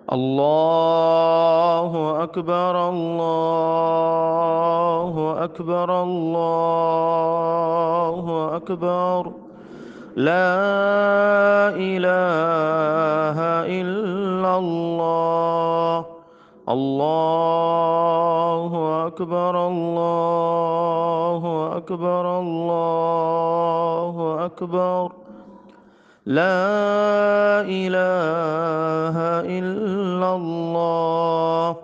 الله أكبر الله أكبر الله أكبر. لا إله إلا الله. الله أكبر الله أكبر الله أكبر. لا إله إلا الله.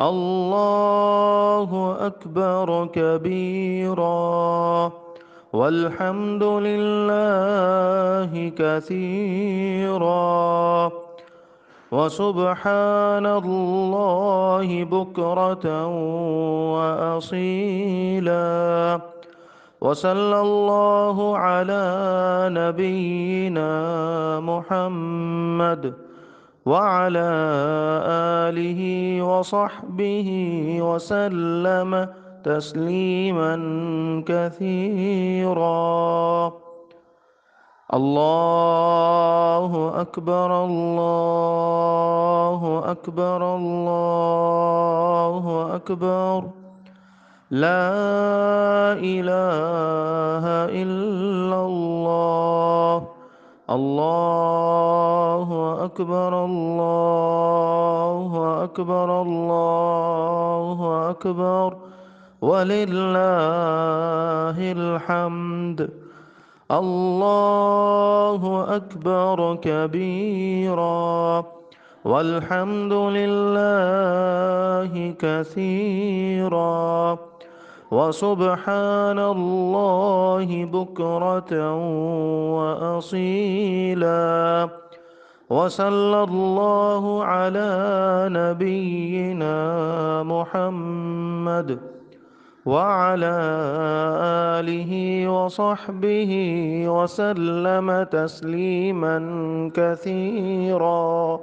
الله أكبر كبيرا والحمد لله كثيرا وسبحان الله بكرة وأصيلا. وصلى الله على نبينا محمد وعلى آله وصحبه وسلم تسليما كثيرا. الله أكبر الله أكبر الله أكبر. لا إله إلا الله. الله أكبر الله أكبر الله أكبر ولله الحمد. الله أكبر كبيرا والحمد لله كثيرا وسبحان الله بكرة وأصيلا. وصلى الله على نبينا محمد وعلى آله وصحبه وسلم تسليما كثيرا.